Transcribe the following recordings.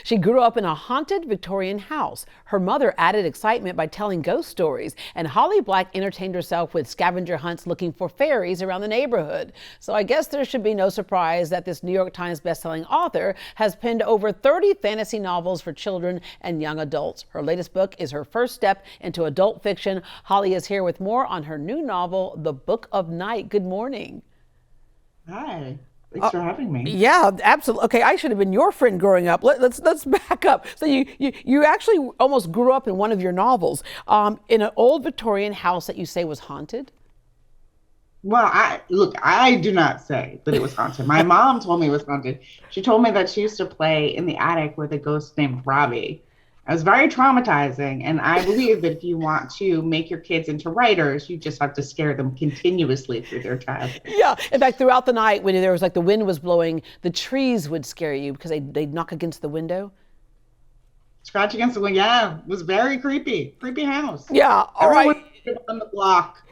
She grew up in a haunted Victorian house. Her mother added excitement by telling ghost stories, and Holly Black entertained herself with scavenger hunts looking for fairies around the neighborhood. So I guess there should be no surprise that this New York Times bestselling author has penned over 30 fantasy novels for children and young adults. Her latest book is her first step into adult fiction. Holly is here with more on her new novel, The Book of Night. Good morning. Hi. Thanks for having me. Yeah, absolutely. Okay, I should have been your friend growing up. Let's back up. So you actually almost grew up in one of your novels, in an old Victorian house that you say was haunted. Well, I do not say that it was haunted. My mom told me it was haunted. She told me that she used to play in the attic with a ghost named Robbie. It was very traumatizing, and I believe that if you want to make your kids into writers, you just have to scare them continuously through their childhood. Yeah, in fact, throughout the night when there was like the wind was blowing, the trees would scare you because they'd knock against the window. Scratch against the window, yeah, it was very creepy. Creepy house. Yeah, all Everyone right. on the block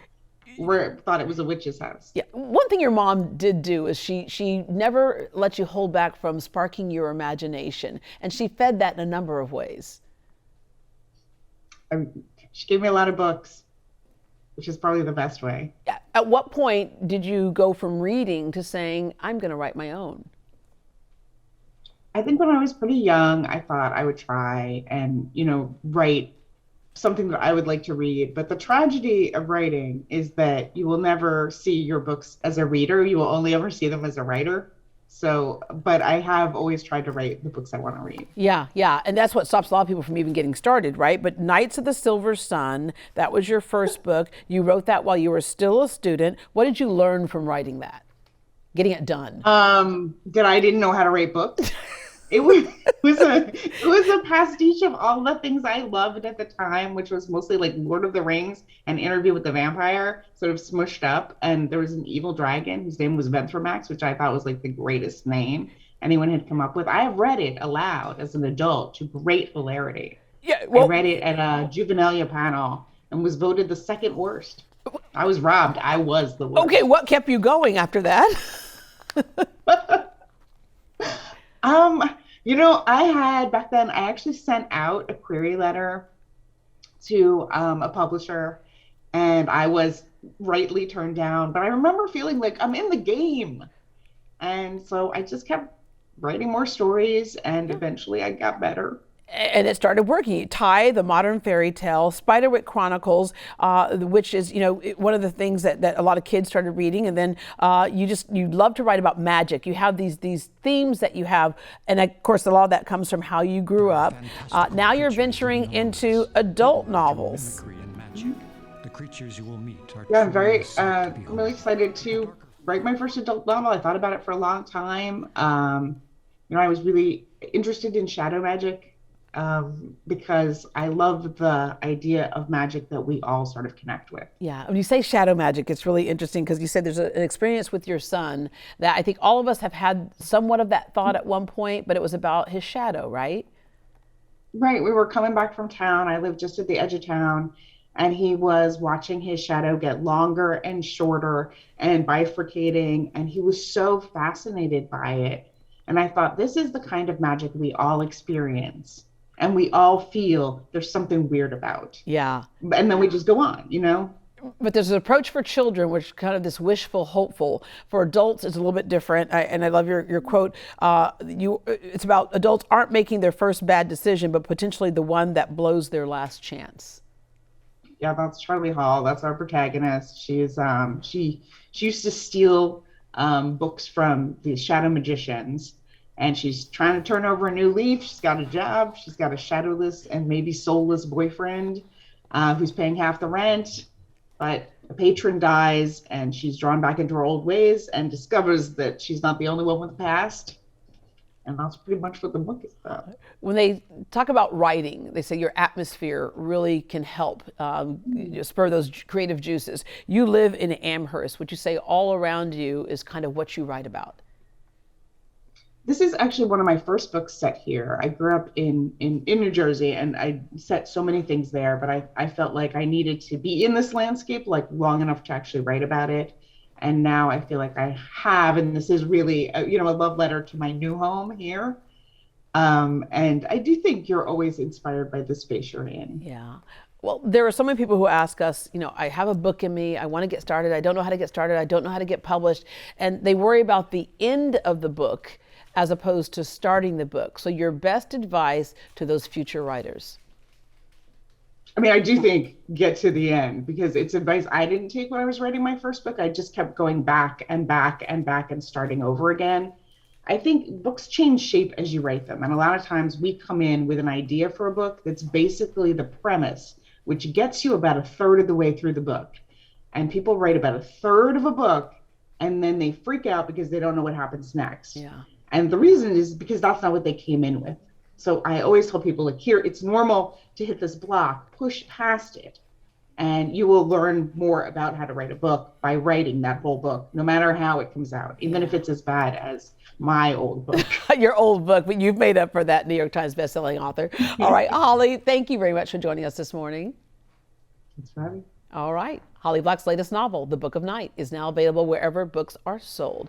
thought it was a witch's house. Yeah, one thing your mom did do is she never let you hold back from sparking your imagination, and she fed that in a number of ways. She gave me a lot of books, which is probably the best way. Yeah. At what point did you go from reading to saying, I'm going to write my own? I think when I was pretty young, I thought I would try and, write something that I would like to read. But the tragedy of writing is that you will never see your books as a reader. You will only ever see them as a writer. So, but I have always tried to write the books I want to read. Yeah, yeah. And that's what stops a lot of people from even getting started, right? But Knights of the Silver Sun, that was your first book. You wrote that while you were still a student. What did you learn from writing that? Getting it done? That I didn't know how to write books. It was a pastiche of all the things I loved at the time, which was mostly like Lord of the Rings and Interview with the Vampire, sort of smushed up. And there was an evil dragon whose name was Ventramax, which I thought was like the greatest name anyone had come up with. I have read it aloud as an adult to great hilarity. Yeah, I well, read it at a Juvenilia panel and was voted the second worst. I was robbed. I was the worst. okay, what kept you going after that? I had back then, I actually sent out a query letter to a publisher, and I was rightly turned down. But I remember feeling like I'm in the game. And so I just kept writing more stories, and eventually I got better. And it started working. Ty, the modern fairy tale, Spiderwick Chronicles, which is, one of the things that a lot of kids started reading. And then you love to write about magic. You have these themes that you have. And of course, a lot of that comes from how you grew up. Now you're venturing into adult novels. The creatures you will meet are Yeah, I'm really excited to write my first adult novel. I thought about it for a long time. I was really interested in shadow magic. Because I love the idea of magic that we all sort of connect with. Yeah, when you say shadow magic, it's really interesting because you said there's an experience with your son that I think all of us have had somewhat of that thought at one point, but it was about his shadow, right? Right. We were coming back from town. I lived just at the edge of town, and he was watching his shadow get longer and shorter and bifurcating, and he was so fascinated by it. And I thought, this is the kind of magic we all experience. And we all feel there's something weird about. Yeah. And then we just go on, But there's an approach for children, which is kind of this wishful, hopeful. For adults, it's a little bit different. And I love your quote. It's about adults aren't making their first bad decision, but potentially the one that blows their last chance. Yeah, that's Charlie Hall. That's our protagonist. She used to steal books from the shadow magicians. And she's trying to turn over a new leaf. She's got a job. She's got a shadowless and maybe soulless boyfriend who's paying half the rent. But a patron dies, and she's drawn back into her old ways and discovers that she's not the only one with a past. And that's pretty much what the book is about. When they talk about writing, they say your atmosphere really can help spur those creative juices. You live in Amherst. Would you say all around you is kind of what you write about? This is actually one of my first books set here. I grew up in New Jersey, and I set so many things there, but I felt like I needed to be in this landscape like long enough to actually write about it. And now I feel like I have, and this is really a love letter to my new home here. And I do think you're always inspired by the space you're in. Yeah. Well, there are so many people who ask us, I have a book in me. I want to get started. I don't know how to get started. I don't know how to get published. And they worry about the end of the book as opposed to starting the book. So your best advice to those future writers? I mean, I do think get to the end, because it's advice I didn't take when I was writing my first book. I just kept going back and back and back and starting over again. I think books change shape as you write them. And a lot of times we come in with an idea for a book that's basically the premise, which gets you about a third of the way through the book. And people write about a third of a book and then they freak out because they don't know what happens next. Yeah. And the reason is because that's not what they came in with. So I always tell people, like, here, it's normal to hit this block, push past it, and you will learn more about how to write a book by writing that whole book, no matter how it comes out, even if it's as bad as my old book. Your old book, but you've made up for that, New York Times bestselling author. All right, Holly, thank you very much for joining us this morning. That's right. All right. Holly Black's latest novel, The Book of Night, is now available wherever books are sold.